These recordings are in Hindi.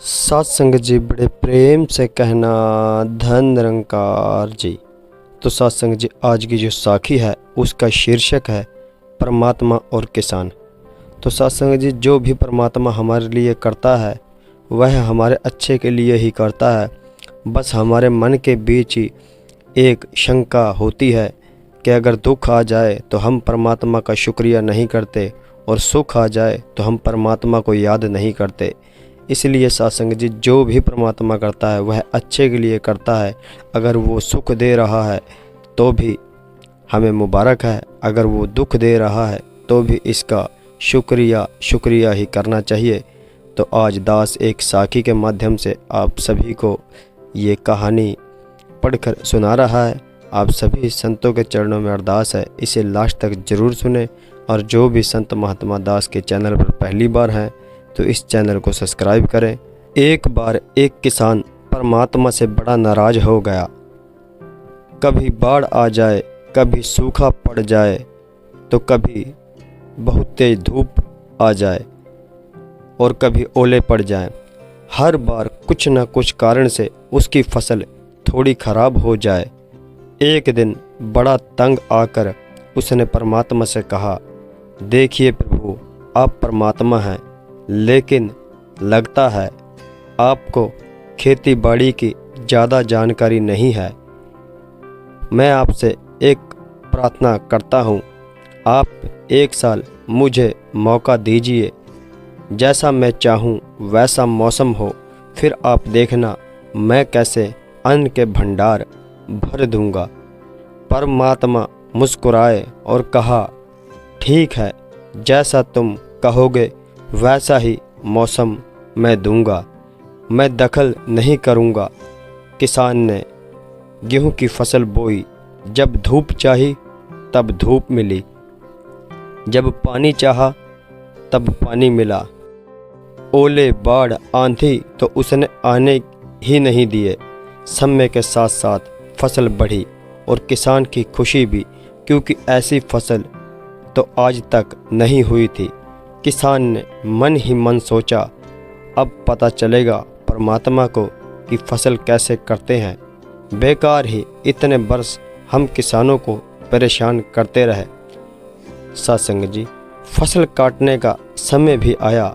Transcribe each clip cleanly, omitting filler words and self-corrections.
सत्संग जी बड़े प्रेम से कहना धन निरंकार जी। तो सत्संग जी आज की जो साखी है उसका शीर्षक है परमात्मा और किसान। तो सत्संग जी जो भी परमात्मा हमारे लिए करता है वह हमारे अच्छे के लिए ही करता है। बस हमारे मन के बीच ही एक शंका होती है कि अगर दुख आ जाए तो हम परमात्मा का शुक्रिया नहीं करते और सुख आ जाए तो हम परमात्मा को याद नहीं करते। इसलिए सत्संग जी जो भी परमात्मा करता है वह अच्छे के लिए करता है। अगर वो सुख दे रहा है तो भी हमें मुबारक है, अगर वो दुख दे रहा है तो भी इसका शुक्रिया ही करना चाहिए। तो आज दास एक साखी के माध्यम से आप सभी को ये कहानी पढ़कर सुना रहा है। आप सभी संतों के चरणों में अरदास है इसे लास्ट तक ज़रूर सुने। और जो भी संत महात्मा दास के चैनल पर पहली बार हैं तो इस चैनल को सब्सक्राइब करें। एक बार एक किसान परमात्मा से बड़ा नाराज हो गया। कभी बाढ़ आ जाए, कभी सूखा पड़ जाए तो कभी बहुत तेज धूप आ जाए और कभी ओले पड़ जाए। हर बार कुछ न कुछ कारण से उसकी फसल थोड़ी खराब हो जाए। एक दिन बड़ा तंग आकर उसने परमात्मा से कहा, देखिए प्रभु, आप परमात्मा हैं लेकिन लगता है आपको खेती बाड़ी की ज़्यादा जानकारी नहीं है। मैं आपसे एक प्रार्थना करता हूँ, आप एक साल मुझे मौका दीजिए। जैसा मैं चाहूँ वैसा मौसम हो, फिर आप देखना मैं कैसे अन्न के भंडार भर दूँगा। परमात्मा मुस्कुराए और कहा, ठीक है, जैसा तुम कहोगे वैसा ही मौसम मैं दूंगा, मैं दखल नहीं करूंगा। किसान ने गेहूं की फसल बोई। जब धूप चाही तब धूप मिली, जब पानी चाहा तब पानी मिला। ओले बाढ़ आंधी तो उसने आने ही नहीं दिए। समय के साथ साथ फसल बढ़ी और किसान की खुशी भी, क्योंकि ऐसी फसल तो आज तक नहीं हुई थी। किसान ने मन ही मन सोचा, अब पता चलेगा परमात्मा को कि फसल कैसे करते हैं। बेकार ही इतने वर्ष हम किसानों को परेशान करते रहे। सत्संग जी फसल काटने का समय भी आया।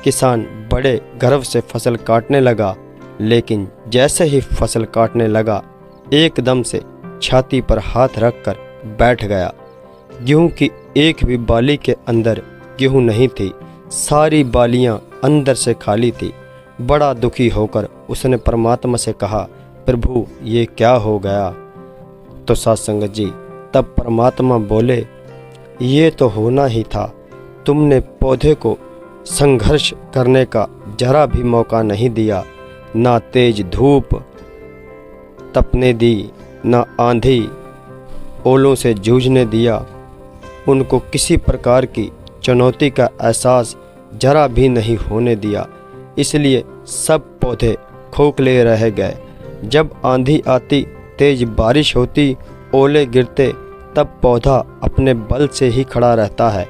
किसान बड़े गर्व से फसल काटने लगा, लेकिन जैसे ही फसल काटने लगा एकदम से छाती पर हाथ रखकर बैठ गया। गेहूं की एक भी बाली के अंदर गेहूं नहीं थी, सारी बालियां अंदर से खाली थी। बड़ा दुखी होकर उसने परमात्मा से कहा, प्रभु ये क्या हो गया। तो सत्संग जी तब परमात्मा बोले, ये तो होना ही था। तुमने पौधे को संघर्ष करने का जरा भी मौका नहीं दिया। ना तेज धूप तपने दी, ना आंधी ओलों से जूझने दिया। उनको किसी प्रकार की चुनौती का एहसास जरा भी नहीं होने दिया। इसलिए सब पौधे खोखले रह गए। जब आंधी आती, तेज बारिश होती, ओले गिरते, तब पौधा अपने बल से ही खड़ा रहता है।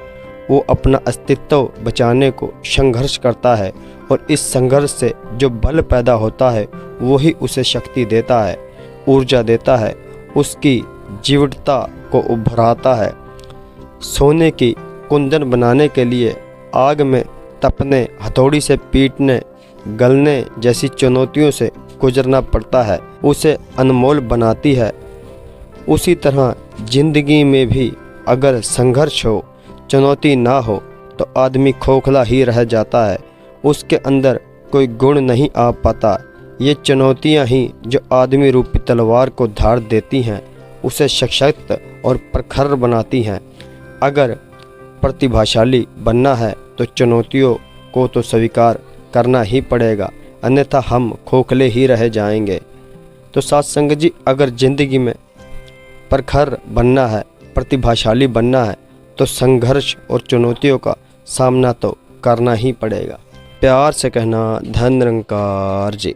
वो अपना अस्तित्व बचाने को संघर्ष करता है और इस संघर्ष से जो बल पैदा होता है वही उसे शक्ति देता है, ऊर्जा देता है, उसकी जीवटता को उभराता है। सोने की कुंदन बनाने के लिए आग में तपने, हथौड़ी से पीटने, गलने जैसी चुनौतियों से गुजरना पड़ता है, उसे अनमोल बनाती है। उसी तरह जिंदगी में भी अगर संघर्ष हो, चुनौती ना हो तो आदमी खोखला ही रह जाता है, उसके अंदर कोई गुण नहीं आ पाता। ये चुनौतियां ही जो आदमी रूपी तलवार को धार देती हैं, उसे सशक्त और प्रखर बनाती हैं। अगर प्रतिभाशाली बनना है तो चुनौतियों को तो स्वीकार करना ही पड़ेगा, अन्यथा हम खोखले ही रह जाएंगे। तो सत्संग जी अगर ज़िंदगी में प्रखर बनना है, प्रतिभाशाली बनना है तो संघर्ष और चुनौतियों का सामना तो करना ही पड़ेगा। प्यार से कहना धन निरंकार जी।